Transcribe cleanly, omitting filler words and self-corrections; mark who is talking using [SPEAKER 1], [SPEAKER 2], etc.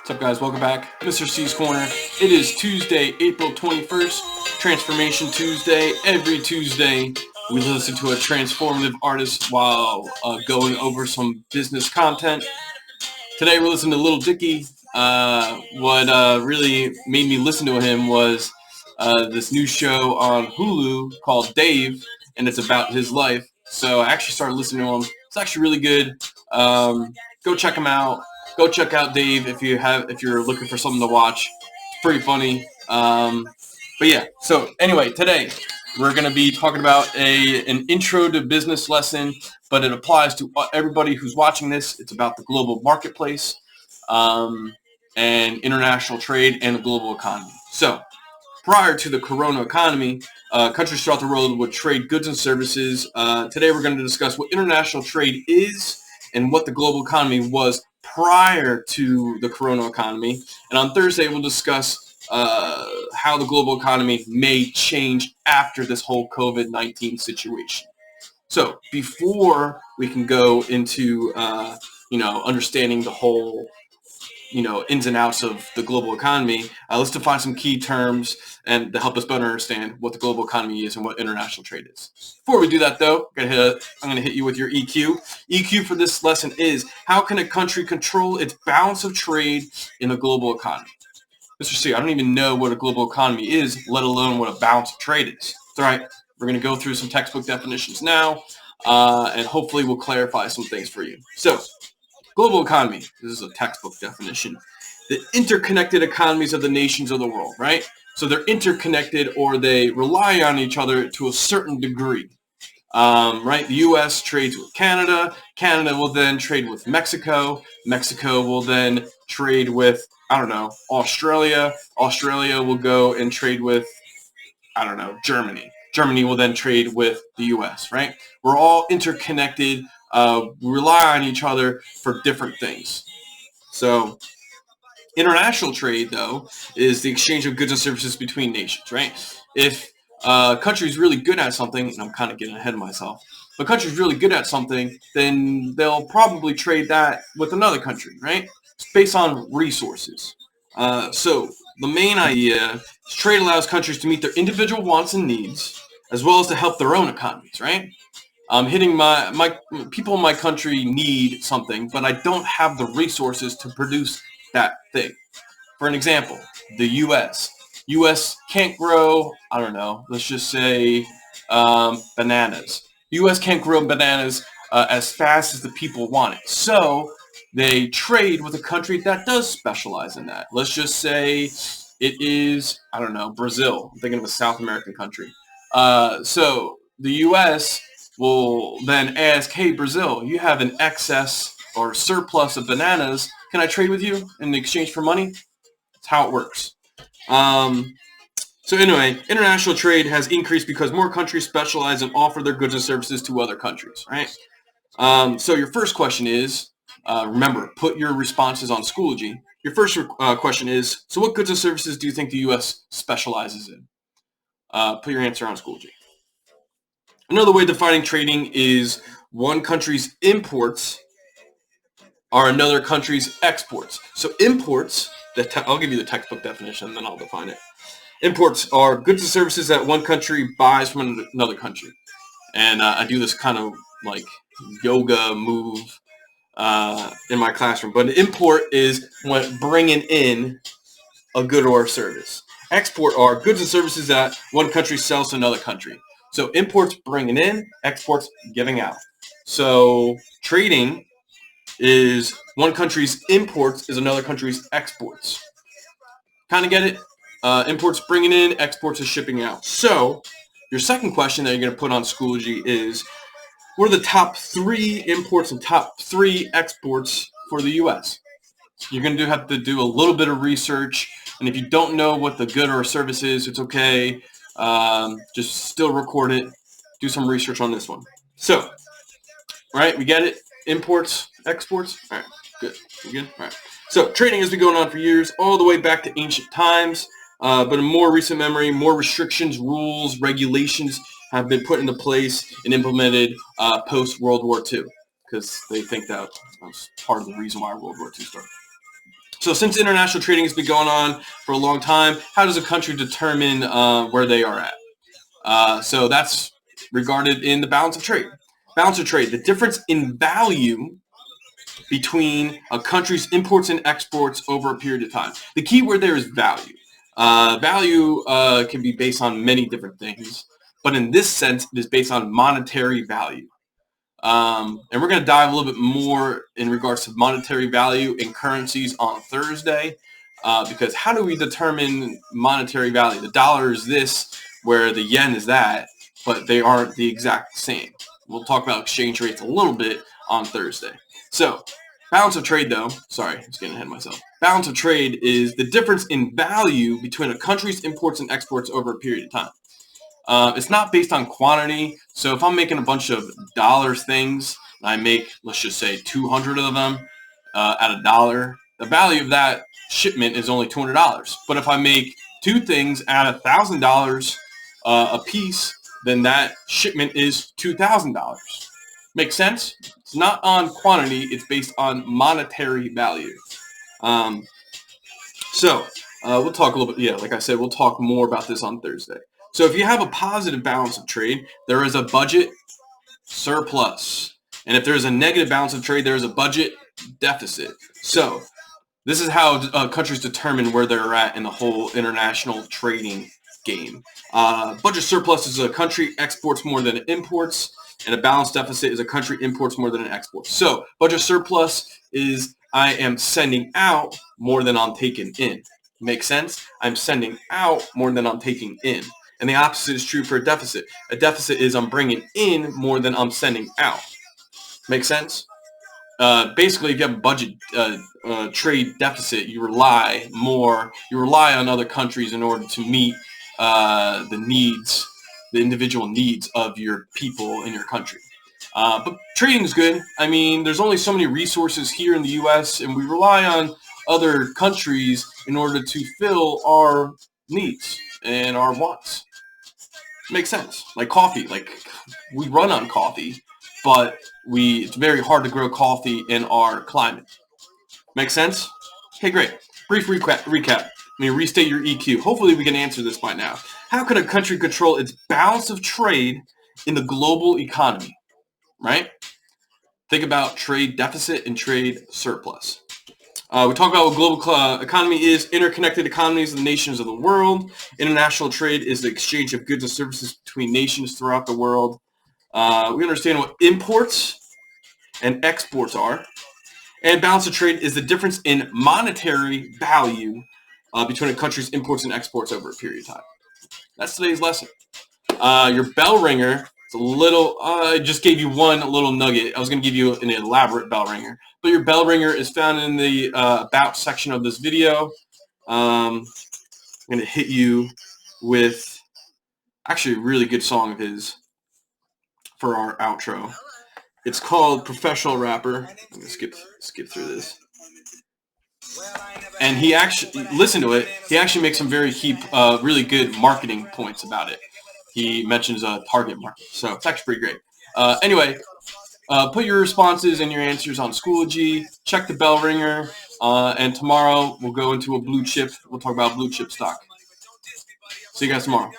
[SPEAKER 1] What's up, guys? Welcome back. Mr. C's Corner. It is Tuesday, April 21st, Transformation Tuesday. Every Tuesday, we listen to a transformative artist while going over some business content. Today, we're listening to Lil Dicky. What really made me listen to him was this new show on HULU called Dave, and it's about his life. So I actually started listening to him. It's actually really good. Go check him out. Go check out Dave if you're looking for something to watch. It's pretty funny. But yeah. So anyway, today we're going to be talking about an intro to business lesson, but it applies to everybody who's watching this. It's about the global marketplace and international trade and the global economy. So prior to the corona economy, countries throughout the world would trade goods and services. Today we're going to discuss what international trade is and what the global economy was prior to the corona economy. And on Thursday, we'll discuss how the global economy may change after this whole COVID-19 situation. So before we can go into, understanding the whole, ins and outs of the global economy, let's define some key terms and to help us better understand what the global economy is and what international trade is. Before we do that, though, I'm going to hit you with your EQ. EQ for this lesson is, how can a country control its balance of trade in the global economy? Mr. C, I don't even know what a global economy is, let alone what a balance of trade is. It's all right. We're going to go through some textbook definitions now, and hopefully we'll clarify some things for you. So, global economy, this is a textbook definition. The interconnected economies of the nations of the world, right? So they're interconnected, or they rely on each other to a certain degree, right? The U.S. trades with Canada. Canada will then trade with Mexico. Mexico will then trade with, Australia. Australia will go and trade with, Germany. Germany will then trade with the U.S., right? We're all interconnected. We rely on each other for different things. So international trade, though, is the exchange of goods and services between nations, right? If a country is really good at something, and I'm kind of getting ahead of myself, if a country is really good at something, then they'll probably trade that with another country, right? It's based on resources. So the main idea is trade allows countries to meet their individual wants and needs, as well as to help their own economies, right? Hitting my people in my country need something, but I don't have the resources to produce that thing. For an example, the U.S. U.S. can't grow, let's just say bananas. The U.S. can't grow bananas as fast as the people want it. So they trade with a country that does specialize in that. Let's just say it is, Brazil. I'm thinking of a South American country. So the U.S. will then ask, hey, Brazil, you have an excess or surplus of bananas. Can I trade with you in exchange for money? That's how it works. So anyway, international trade has increased because more countries specialize and offer their goods and services to other countries, right? So your first question is, remember, put your responses on Schoology. Your first question is, so what goods and services do you think the U.S. specializes in? Put your answer on Schoology. Another way of defining trading is one country's imports are another country's exports. So imports, I'll give you the textbook definition, then I'll define it. Imports are goods and services that one country buys from another country. And I do this kind of like yoga move in my classroom. But an import is when bringing in a good or a service. Export are goods and services that one country sells to another country. So imports bringing in, exports giving out. So trading is one country's imports is another country's exports. Kind of get it? Imports bringing in, exports is shipping out. So your second question that you're going to put on Schoology is, what are the top 3 imports and top 3 exports for the U.S.? You're going to have to do a little bit of research. And if you don't know what the good or service is, it's okay. Just still record it. Do some research on this one. So, all right, we get it? Imports, exports? All right, good. We good? All right. So, trading has been going on for years, all the way back to ancient times. But in more recent memory, more restrictions, rules, regulations have been put into place and implemented post-World War II, because they think that was part of the reason why World War II started. So since international trading has been going on for a long time, how does a country determine where they are at? So that's regarded in the balance of trade. Balance of trade, the difference in value between a country's imports and exports over a period of time. The key word there is value. Value can be based on many different things, but in this sense, it is based on monetary value. And we're going to dive a little bit more in regards to monetary value in currencies on Thursday, because how do we determine monetary value? The dollar is this, where the yen is that, but they aren't the exact same. We'll talk about exchange rates a little bit on Thursday. So, balance of trade, though, sorry, I was getting ahead of myself. Balance of trade is the difference in value between a country's imports and exports over a period of time. It's not based on quantity. So if I'm making a bunch of dollars things, and I make, let's just say, 200 of them at $1, the value of that shipment is only $200. But if I make 2 things at $1,000 a piece, then that shipment is $2,000. Make sense? It's not on quantity. It's based on monetary value. So we'll talk a little bit. Yeah, like I said, we'll talk more about this on Thursday. So if you have a positive balance of trade, there is a budget surplus. And if there is a negative balance of trade, there is a budget deficit. So this is how countries determine where they're at in the whole international trading game. Budget surplus is a country exports more than it imports, and a balance deficit is a country imports more than it exports. So budget surplus is I am sending out more than I'm taking in. Make sense? I'm sending out more than I'm taking in. And the opposite is true for a deficit. A deficit is I'm bringing in more than I'm sending out. Make sense? Basically, if you have a budget trade deficit, you rely on other countries in order to meet the individual needs of your people in your country. But trading is good. I mean, there's only so many resources here in the U.S., and we rely on other countries in order to fill our needs and our wants. Makes sense. Like coffee. Like we run on coffee, but it's very hard to grow coffee in our climate. Make sense? Okay, great. Brief recap. Let me restate your EQ. Hopefully we can answer this by now. How could a country control its balance of trade in the global economy? Right? Think about trade deficit and trade surplus. We talk about what global economy is, interconnected economies of the nations of the world. International trade is the exchange of goods and services between nations throughout the world. We understand what imports and exports are. And balance of trade is the difference in monetary value between a country's imports and exports over a period of time. That's today's lesson. Your bell ringer, it's a little, I just gave you one little nugget. I was going to give you an elaborate bell ringer. But your bell ringer is found in the About section of this video. I'm going to hit you with actually a really good song of his for our outro. It's called Professional Rapper. I'm going to skip through this. And he actually, listen to it, he actually makes some really good marketing points about it. He mentions a target market. So it's actually pretty great. Anyway, put your responses and your answers on Schoology. Check the bell ringer. And tomorrow we'll go into a blue chip. We'll talk about blue chip stock. See you guys tomorrow.